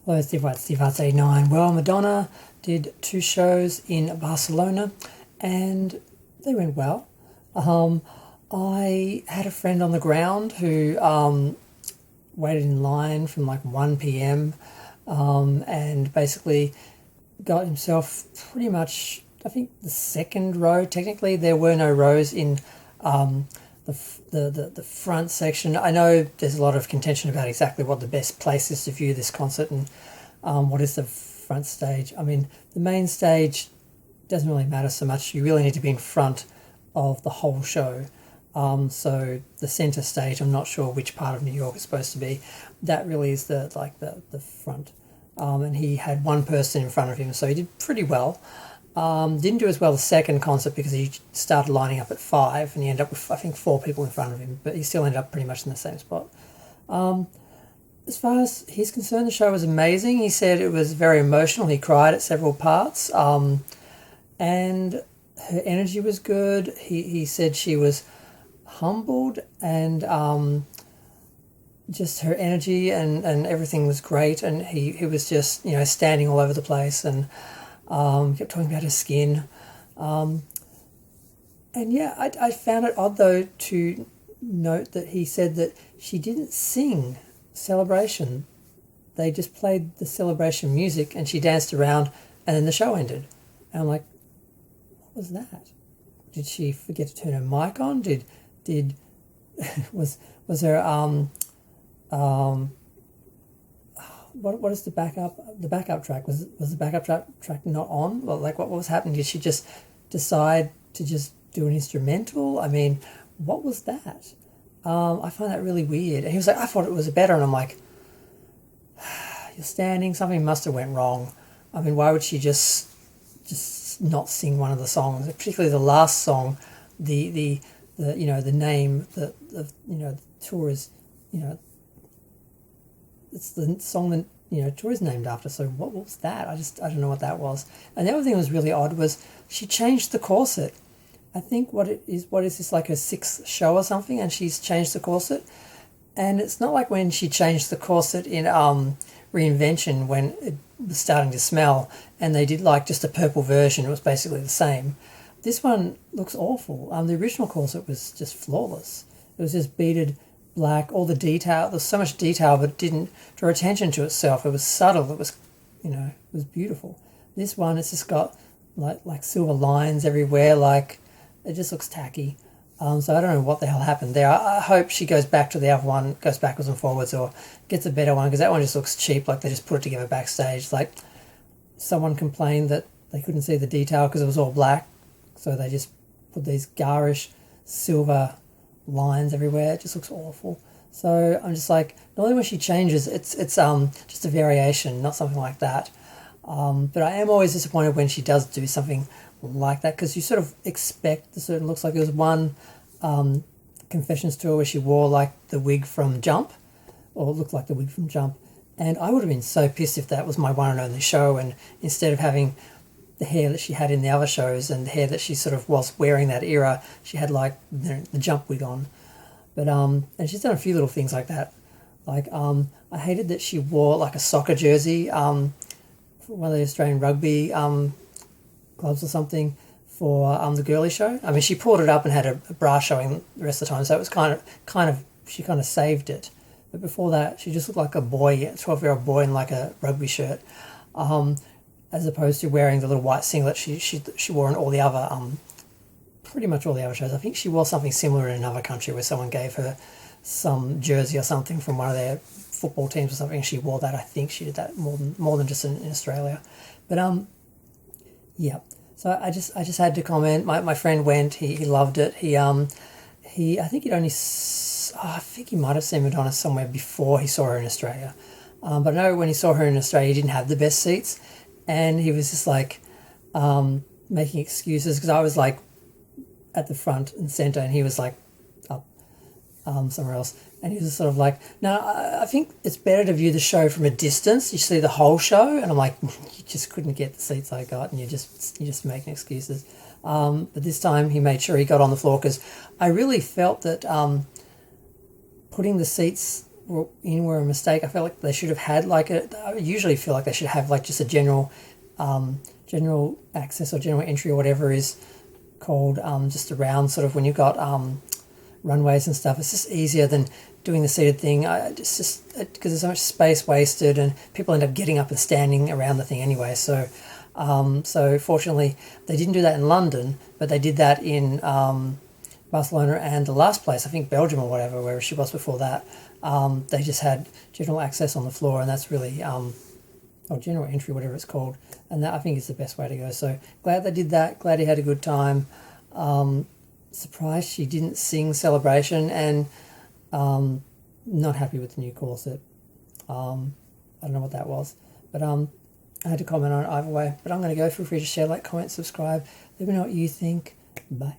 Hello, Steve White, Steve Arts 89. Well, Madonna did 2 shows in Barcelona and they went well. I had a friend on the ground who waited in line from like 1 p.m. And basically got himself pretty much, I think, the second row. Technically, there were no rows in the front section. I know there's a lot of contention about exactly what the best place is to view this concert and what is the front stage. I mean, the main stage doesn't really matter so much. You really need to be in front of the whole show. So the center stage, I'm not sure which part of New York it's supposed to be. That really is the front. And he had one person in front of him, so he did pretty well. Didn't do as well the second concert because he started lining up at 5 and he ended up with, I think, 4 people in front of him, but he still ended up pretty much in the same spot. As far as he's concerned, the show was amazing. He said it was very emotional. He cried at several parts. And her energy was good. He said she was humbled and just her energy and everything was great. And he was just, standing all over the place and kept talking about her skin. And yeah, I found it odd though to note that he said that she didn't sing Celebration. They just played the Celebration music and she danced around and then the show ended. And I'm like, what was that? Did she forget to turn her mic on? Was her what is the backup track? Was the backup track not on? Well, like what was happening? Did she just decide to just do an instrumental? I mean, what was that? I find that really weird. And he was like, I thought it was better. And I'm like, you're standing, something must have went wrong. I mean, why would she just not sing one of the songs, particularly the last song, the name, the tour is, it's the song that, tour is named after. So what was that? I don't know what that was. And the other thing that was really odd was she changed the corset. I think what is this, like her 6th show or something, and she's changed the corset. And it's not like when she changed the corset in Reinvention when it was starting to smell and they did like just a purple version. It was basically the same. This one looks awful. The original corset was just flawless. It was just beaded black, all the detail. There's so much detail, but it didn't draw attention to itself. It was subtle. It was, it was beautiful. This one, it's just got like silver lines everywhere. Like, it just looks tacky. So I don't know what the hell happened there. I hope she goes back to the other one, goes backwards and forwards, or gets a better one, because that one just looks cheap, like they just put it together backstage. Like, someone complained that they couldn't see the detail because it was all black, so they just put these garish silver lines everywhere. It just looks awful. So I'm just like, normally when she changes, it's just a variation, not something like that. But I am always disappointed when she does do something like that, because you sort of expect the certain looks. Like there was one Confessions tour where she wore like the wig from Jump, or it looked like the wig from Jump, and I would have been so pissed if that was my one and only show, and instead of having the hair that she had in the other shows and the hair that she sort of was wearing that era, she had like the Jump wig on. But and she's done a few little things like that. Like I hated that she wore like a soccer jersey for one of the Australian rugby clubs or something for the girly show. I mean, she pulled it up and had a bra showing the rest of the time, so it was kind of she kind of saved it. But before that, she just looked like a boy, a 12-year-old boy in like a rugby shirt, as opposed to wearing the little white singlet she wore in all the other pretty much all the other shows. I think she wore something similar in another country where someone gave her some jersey or something from one of their football teams or something, and she wore that. I think she did that more than just in Australia. But yeah. So I just had to comment. My friend went. He loved it. I think I think he might have seen Madonna somewhere before he saw her in Australia. But I know when he saw her in Australia, he didn't have the best seats, and he was just like making excuses, because I was like at the front and center, and he was like up somewhere else. And he was sort of like, no, I think it's better to view the show from a distance. You see the whole show. And I'm like, you just couldn't get the seats I got, and you're just making excuses. But this time he made sure he got on the floor, because I really felt that putting the seats were a mistake. I felt like they should have had like I usually feel like they should have like just a general access or general entry or whatever is called, just around sort of when you've got runways and stuff. It's just easier than doing the seated thing. Just because there's so much space wasted and people end up getting up and standing around the thing anyway. So so fortunately they didn't do that in London, but they did that in Barcelona and the last place, I think Belgium or whatever, where she was before that. They just had general access on the floor, and that's really or general entry, whatever it's called, and that I think is the best way to go. So glad they did that. Glad he had a good time. Surprised she didn't sing Celebration, and not happy with the new corset. I don't know what that was, but I had to comment on it either way. But I'm going to go. Feel free to share, like, comment, subscribe. Let me know what you think. Bye.